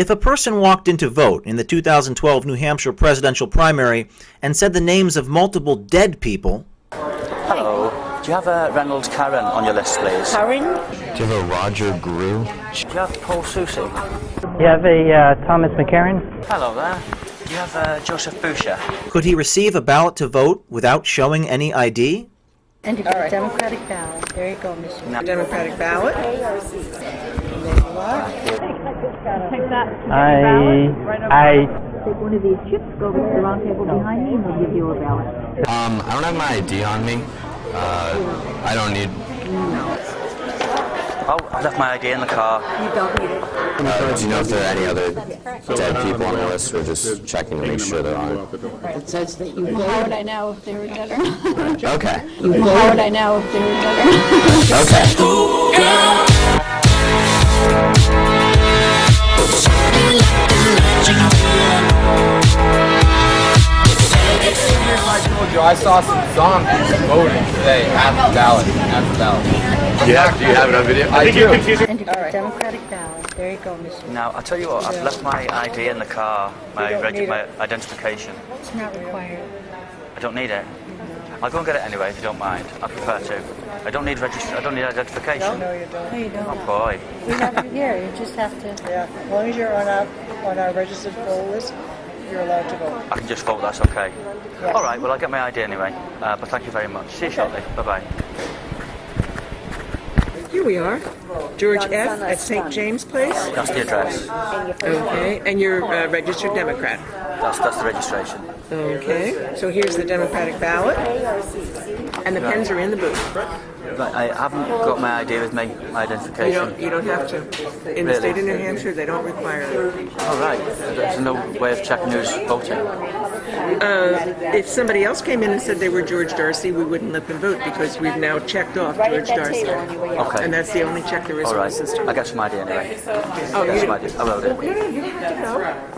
If a person walked in to vote in the 2012 New Hampshire presidential primary and said the names of multiple dead people... Hello. Do you have a Reynolds Karen on your list, please? Karen? Do you have a Roger Grew? Do you have Paul Soucy? You have a Thomas McCarran? Hello there. Do you have Joseph Boucher? Could he receive a ballot to vote without showing any ID? And a Democratic ballot. There you go, Mr. No. Democratic ballot. There you are. Take that. Take one of these chips, go over to the round table behind me, and they'll give you a ballot. I don't have my ID on me. I don't need... Oh, I've left my ID in the car. You don't need it. do you know if there are any other dead people on the list? We're just checking to make sure there aren't. It says that you voted. How would I know if they were dead or not? Okay. How would I know if they were dead or not? Okay. I saw some zombies voting today at the ballot. Do you have it on video? I do. And a Democratic ballot. There you go, Mr. Now, I'll tell you what, I've left my ID in the car, my identification. It's not required. I don't need it. I'll go and get it anyway if you don't mind. I prefer to. I don't need identification. No, you don't. No, you don't. Oh boy. We have you here. You just have to. Yeah, as long as you're on our registered poll list, you're allowed to vote. I can just vote, that's okay. Yeah. All right, well, I'll get my ID anyway. But thank you very much. See you shortly. Bye-bye. Here we are, George F. at St. James Place. That's the address. Okay, and you're a registered Democrat. That's the registration. Okay, so here's the Democratic ballot, and the pens are in the booth. But I haven't got my ID with me, my identification. You don't have to. In the state of New Hampshire, they don't require it. All right. There's no way of checking who's voting. If somebody else came in and said they were George Darcy, we wouldn't let them vote because we've now checked off George Darcy. Okay. And that's the only check there is All on the right. system. I got some ID anyway. Oh, I got some ID. I wrote it. You don't have to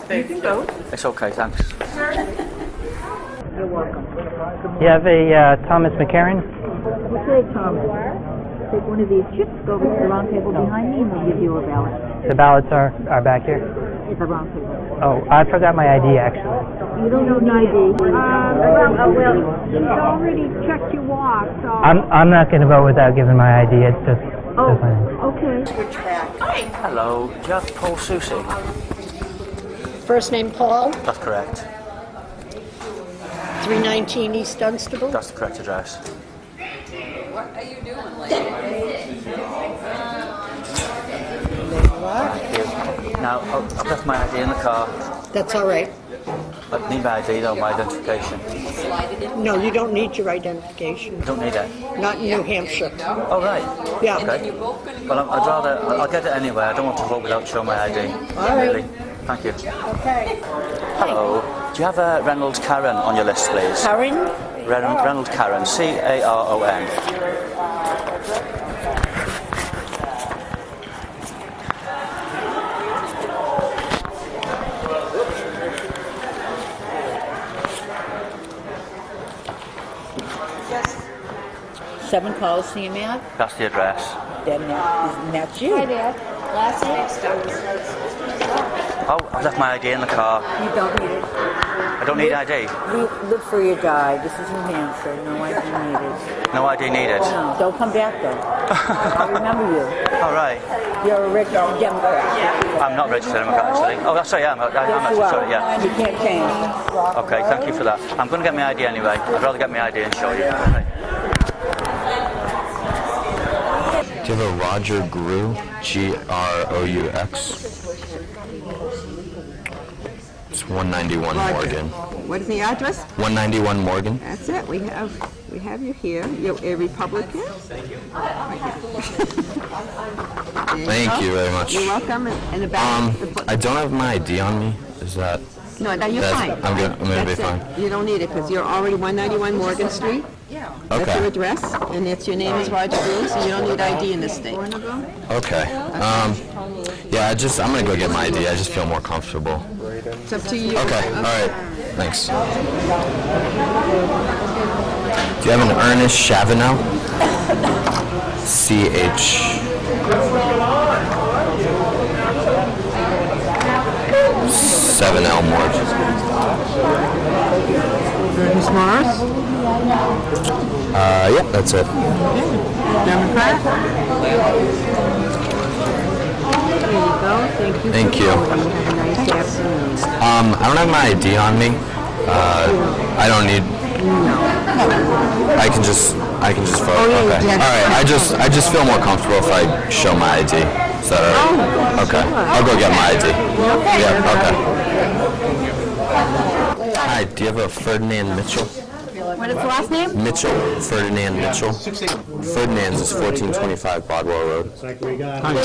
vote. You can vote. It's okay, thanks. You're welcome. You have a Thomas McCarran? Okay, Thomas. Take one of these chips, go over to the round table behind me, and they'll give you a ballot. The ballots are back here. It's a round table. Oh, I forgot my ID actually. You don't need an ID. Well, she's already checked you off, so... I'm not going to vote without giving my ID. It's just my name. Okay. Hello. Do you have Paul Soucy? First name Paul, That's correct. 319 East Dunstable. That's the correct address. Now, I've left my ID in the car. That's all right. I need my ID though, my identification. No, you don't need your identification. I don't need it. Not in New Hampshire. Oh, right. Yeah. Okay. Well, I'll get it anyway. I don't want to vote without showing my ID. All right. Really. Thank you. Okay. Hello. Do you have a Reynolds Karen on your list, please? Karen? Reynolds Karen. C-A-R-O-N. Seven Coliseum Ave. That's the address. Then that's you. Hi, Dad. Last name? Oh, I've left my ID in the car. You don't need it. I don't need ID. Live free or die. This is New Hampshire. No ID needed. No ID needed. No, don't come back though. I remember you. All right. You're a registered Democrat. I'm not registered Democrat, actually. Oh, that's right, I am. I'm Yes, actually you are. sorry, yeah. You can't change. Okay, thank you for that. I'm going to get my ID anyway. I'd rather get my ID and show you. Okay. Do you have a Roger Grew? G-R-O-U-X? It's 191 Morgan. What is the address? 191 Morgan. That's it. We have you here. You're a Republican. Thank you very much. You're welcome. And the back. I don't have my ID on me. Is that... No, you're fine. I'm good. I'm going to be That's fine. it. You don't need it because you're already 191 Morgan Street. That's your Okay. address, and it's your name is Roger Grew, so you don't need ID in this state. Okay. Yeah, I'm going to go get my ID. I just feel more comfortable. It's up to you. Okay. All right. Thanks. Do you have an Ernest Chavanel? C-H... 7 Elmwood. Miss Morris? Yeah, that's it. Chairman Pratt? There you go. Thank you. Thank for you. voting. Have a nice afternoon. I don't have my ID on me. I don't need. No. I can just vote. Oh, yeah, Okay. yeah. All right. I just feel more comfortable if I show my ID. Is that all right? Okay. sure. I'll go get my ID. Okay. Yeah. Okay. Hi. Do you have a Ferdinand Mitchell? What is the last name? Mitchell. Ferdinand Mitchell. Ferdinand's is 1425 Bodwell Road. Is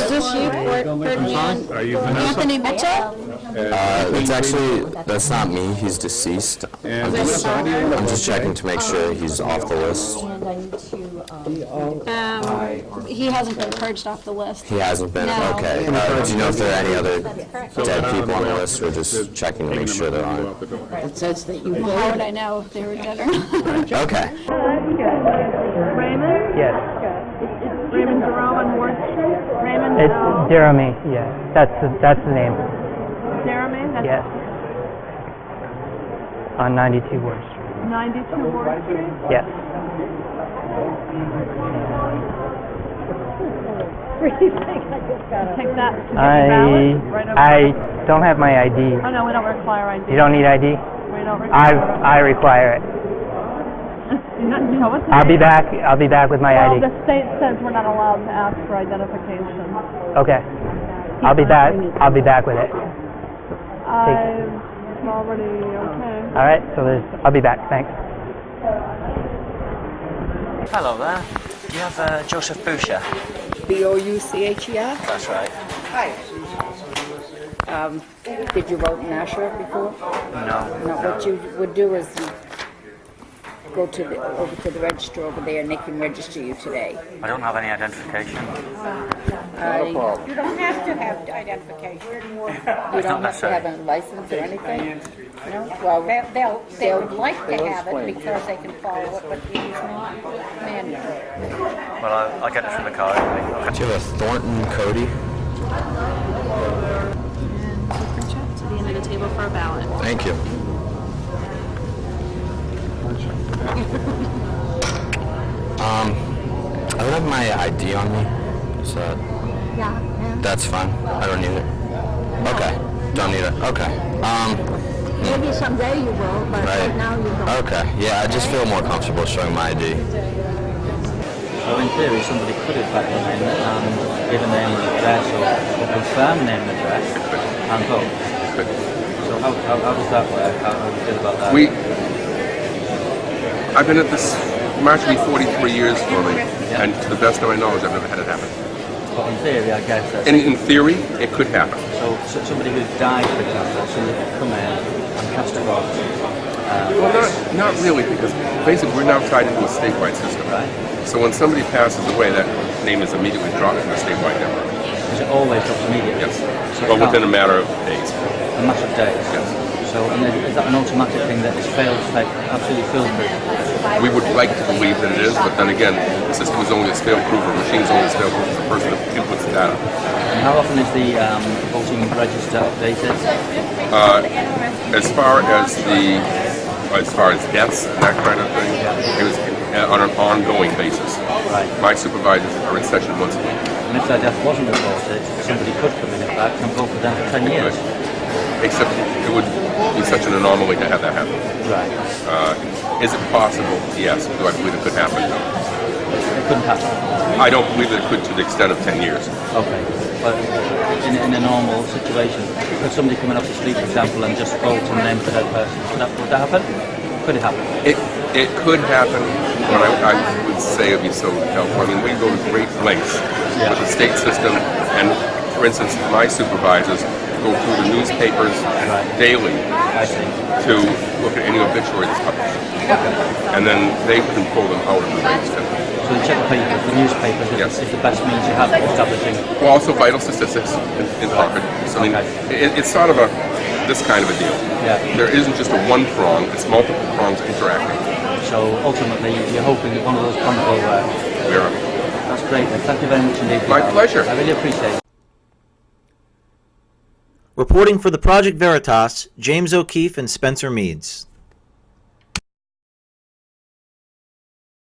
this you, Ferdinand? Anthony Mitchell? That's not me. He's deceased. I'm just checking to make sure he's off the list. He hasn't been purged off the list. He hasn't been? No. Okay. Do you know if there are any other dead people on the list? We're just checking to make sure there aren't. It says that you How would I know if they were dead or not? Okay. Raymond? Yes. Raymond Jerome on Ward Street? Raymond It's Jeremy. Yeah. That's the name. Jeremy? That's Yes. On 92 Ward Street. 92 Ward Street? Yes. Take that to get I valid, right over I there. don't have my ID. Oh, no, we don't require ID. You don't need ID? We don't require I require it. No, what's the I'll be name? back. I'll be back with my Well, ID. the state says we're not allowed to ask for identification. Okay. I'll be back. I'll be back with it. I've already, okay. All right. So I'll be back. Thanks. Hello there. Do you have Joseph Boucher? Boucher? That's right. Did you vote in Nashua before? No. No, what you would do is you go to over to the register over there and they can register you today. I don't have any identification. You don't have to have identification. You don't have to have a license or anything? No? Well, they would like to have it because they can follow it, but it is not mandatory. Well, I'll get it from the car anyway. Do you have a Thornton Cody? To the end of the table for a ballot. Thank you. I don't have my ID on me, so that's fine. I don't need it. Okay, don't need it. Okay. Maybe someday you will, but Right. now you don't. Okay. Yeah, I just feel more comfortable showing my ID. So in theory, somebody could have backed in and given name and address or confirmed name and address and vote. So how does that work? How do you feel about that? I've been at this march will be 43 years for me, and to the best of my knowledge, I've never had it happen. But in theory, I guess that's... And in theory, it could happen. So somebody who's died, for example, somebody could come in and cast a vote. Well, not really, because basically we're now tied into a statewide system. Right. So when somebody passes away, that name is immediately dropped from the statewide network. Is it always dropped immediately? Yes. So Well, within a matter of days. a matter of days? Yes. So is that an automatic thing that is failed type, absolutely foolproof? We would like to believe that it is, but then again, the system is only as fail-proof, or machine's only as fail-proof as the person who inputs the data. And how often is the voting register updated? As far as deaths and that kind of thing, it was on an ongoing basis. Right. My supervisors are in session once a week. And if their death wasn't reported, somebody could come in fact and vote for them for 10 years. Except it would be such an anomaly to have that happen. Right. Is it possible? Yes. Do I believe it could happen? No. It couldn't happen. I don't believe that it could to the extent of 10 years. Okay. But in a normal situation, could somebody come in off the street, for example, and just vote and name for that person? Would that happen? Could it happen? It could happen, but I would say it would be so helpful. I mean, we go to great lengths with the state system, and for instance, my supervisors go through the newspapers daily to look at any obituary that's published. And then they can pull them out of the register. So the check papers, the newspapers, is the best means you have for establishing. Well, also vital statistics in Harvard. So I mean, it's sort of this kind of a deal. Yeah. There isn't just a one prong; it's multiple prongs interacting. So ultimately, you're hoping that one of those prongs will work. We are. That's great. Thank you very much indeed. My pleasure. I really appreciate it. Reporting for the Project Veritas, James O'Keefe and Spencer Meads.